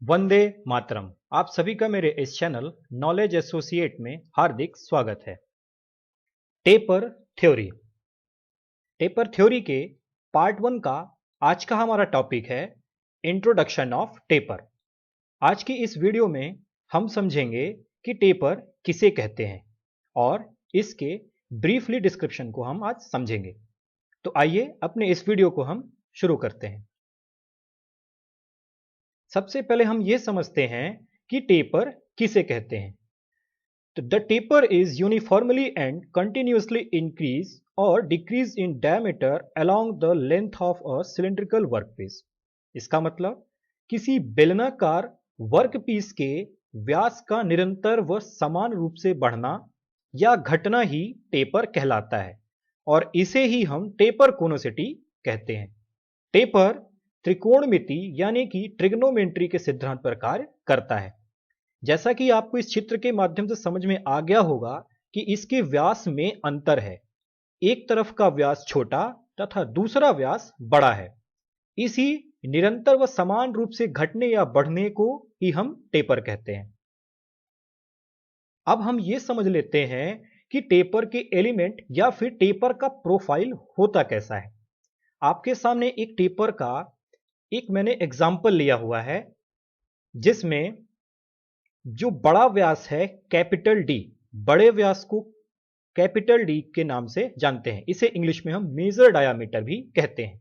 वंदे मातरम। आप सभी का मेरे इस चैनल नॉलेज एसोसिएट में हार्दिक स्वागत है। Taper theory. टेपर थ्योरी के पार्ट 1 का आज का हमारा टॉपिक है इंट्रोडक्शन ऑफ टेपर। आज की इस वीडियो में हम समझेंगे कि टेपर किसे कहते हैं और इसके ब्रीफली डिस्क्रिप्शन को हम आज समझेंगे। तो आइए अपने इस वीडियो को हम शुरू करते हैं। सबसे पहले हम ये समझते हैं कि टेपर किसे कहते हैं। तो the taper is uniformly and continuously increase और decrease in diameter along the length of a cylindrical workpiece. इसका मतलब किसी बेलनाकार वर्कपीस के व्यास का निरंतर व समान रूप से बढ़ना या घटना ही टेपर कहलाता है और इसे ही हम टेपर कोनोसिटी कहते हैं। टेपर त्रिकोणमिति यानी कि ट्रिग्नोमेट्री के सिद्धांत पर कार्य करता है। जैसा कि आपको इस चित्र के माध्यम से समझ में आ गया होगा कि इसके व्यास में अंतर है। एक तरफ का व्यास छोटा तथा दूसरा व्यास बड़ा है। इसी निरंतर व समान रूप से घटने या बढ़ने को ही हम टेपर कहते हैं। अब हम ये समझ लेते हैं कि टेपर के एलिमेंट या फिर टेपर का प्रोफाइल होता कैसा है। आपके सामने एक टेपर का एक मैंने एग्जाम्पल लिया हुआ है जिसमें जो बड़ा व्यास है कैपिटल डी, बड़े व्यास को कैपिटल डी के नाम से जानते हैं। इसे इंग्लिश में हम मेजर डायामीटर भी कहते हैं।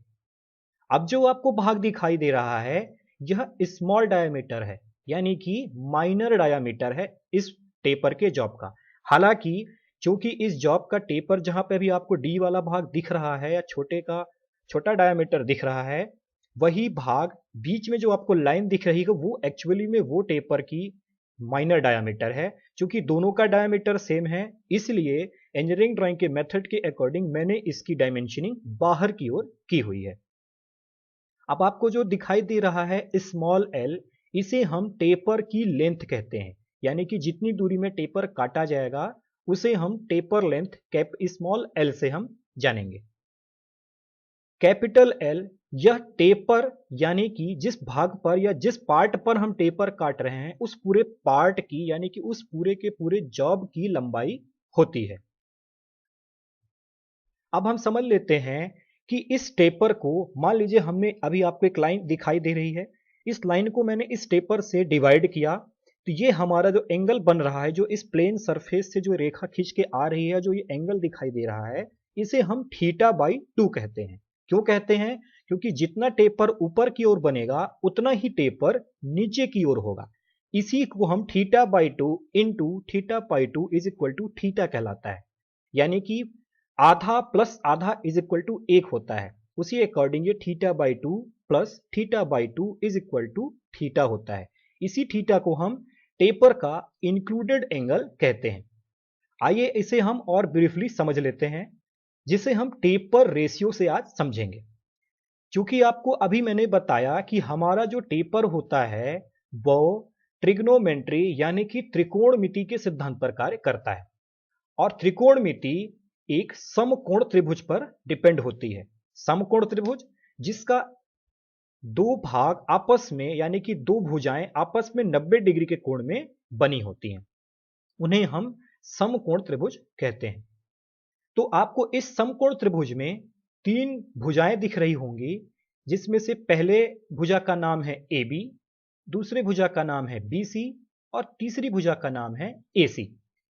अब जो आपको भाग दिखाई दे रहा है यह स्मॉल डायामीटर है यानी कि माइनर डायामीटर है इस टेपर के जॉब का। हालांकि चूंकि इस जॉब का टेपर जहां पे भी आपको डी वाला भाग दिख रहा है या छोटा डायामीटर दिख रहा है, वही भाग बीच में जो आपको लाइन दिख रही है वो एक्चुअली में वो टेपर की माइनर डायामीटर है। क्योंकि दोनों का डायामीटर सेम है इसलिए इंजीनियरिंग ड्राइंग के मेथड के अकॉर्डिंग मैंने इसकी डायमेंशनिंग बाहर की ओर की हुई है। अब आपको जो दिखाई दे रहा है स्मॉल एल, इसे हम टेपर की लेंथ कहते हैं। यानी कि जितनी दूरी में टेपर काटा जाएगा उसे हम taper length cap small L से हम जानेंगे। कैपिटल एल यह टेपर यानी कि जिस भाग पर या जिस पार्ट पर हम टेपर काट रहे हैं उस पूरे पार्ट की यानी कि उस पूरे के पूरे जॉब की लंबाई होती है। अब हम समझ लेते हैं कि इस टेपर को मान लीजिए हमने अभी आपको एक लाइन दिखाई दे रही है, इस लाइन को मैंने इस टेपर से डिवाइड किया तो ये हमारा जो एंगल बन रहा है, जो इस प्लेन सरफेस से जो रेखा खींच के आ रही है, जो ये एंगल दिखाई दे रहा है, इसे हम थीटा बाई 2 कहते हैं। क्यों कहते हैं? क्योंकि जितना टेपर ऊपर की ओर बनेगा उतना ही टेपर नीचे की ओर होगा। इसी को हम theta by 2 into theta by 2 is equal to theta कहलाता है। यानी कि आधा प्लस आधा इज इक्वल टू 1 होता है। उसी अकॉर्डिंग ये theta by 2 plus theta by 2 is equal to theta होता है। इसी थीटा को हम टेपर का इंक्लूडेड एंगल कहते हैं। आइए इसे हम और ब्रीफली समझ लेते हैं, जिसे हम टेपर रेशियो से आज समझेंगे। क्योंकि आपको अभी मैंने बताया कि हमारा जो टेपर होता है वो ट्रिग्नोमेट्री यानी कि त्रिकोणमिति के सिद्धांत पर कार्य करता है और त्रिकोणमिति एक समकोण त्रिभुज पर डिपेंड होती है। समकोण त्रिभुज जिसका दो भाग आपस में यानी कि दो भुजाएं आपस में 90 डिग्री के कोण में बनी होती हैं, उन्हें हम समकोण त्रिभुज कहते हैं। तो आपको इस समकोण त्रिभुज में तीन भुजाएं दिख रही होंगी, जिसमें से पहले भुजा का नाम है ए बी, दूसरे भुजा का नाम है बी सी और तीसरी भुजा का नाम है ए सी।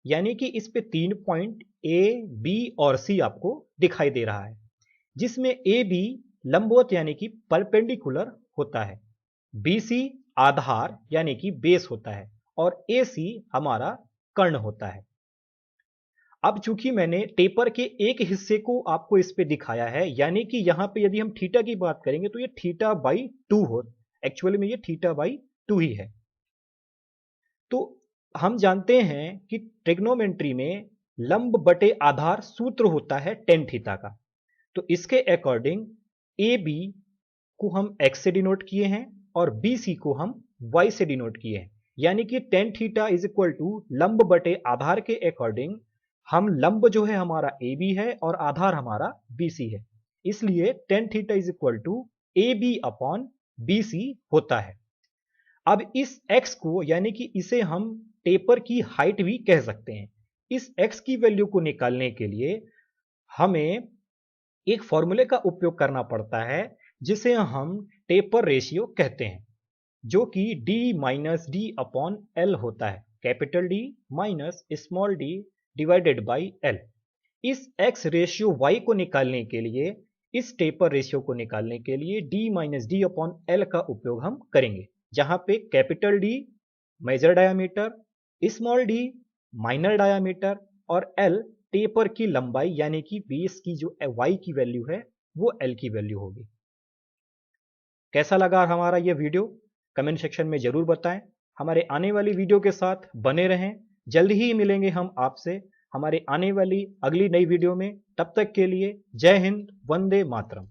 यानी कि इस पे 3 पॉइंट ए बी और सी आपको दिखाई दे रहा है, जिसमें ए बी लंबवत यानी कि परपेंडिकुलर होता है, बी सी आधार यानी कि बेस होता है और ए सी हमारा कर्ण होता है। अब चूंकि मैंने टेपर के एक हिस्से को आपको इस पे दिखाया है, यानी कि यहां पे यदि हम थीटा की बात करेंगे तो ये थीटा बाई 2 हो, एक्चुअली में ये थीटा बाई 2 ही है। तो हम जानते हैं कि ट्रिग्नोमेट्री में लंब बटे आधार सूत्र होता है टेन थीटा का। तो इसके अकॉर्डिंग ए बी को हम एक्स से डिनोट किए हैं और बी सी को हम वाई से डिनोट किए हैं। यानी कि tan theta is equal to लंब बटे आधार के अकॉर्डिंग हम लंब जो है हमारा ए बी है और आधार हमारा बी सी है, इसलिए tan theta is equal to A B upon B C होता है। अब इस x को यानी कि इसे हम टेपर की हाइट भी कह सकते हैं। इस x की वैल्यू को निकालने के लिए हमें एक फॉर्मूले का उपयोग करना पड़ता है जिसे हम टेपर रेशियो कहते हैं, जो कि d minus D upon L होता है, capital D minus small d divided by L। इस x रेशियो y को निकालने के लिए, इस टेपर रेशियो को निकालने के लिए d minus D upon L का उपयोग हम करेंगे, जहां पे capital D major diameter, small d minor diameter और L टेपर की लंबाई यानी कि बेस की जो y की वैल्यू है वो L की वैल्यू होगी। कैसा लगा हमारा ये वीडियो कमेंट सेक्शन में जरूर बताएं। हमारे आने वाली वीडियो के साथ बने रहें। जल्द ही मिलेंगे हम आपसे हमारे आने वाली अगली नई वीडियो में। तब तक के लिए जय हिंद, वंदे मातरम।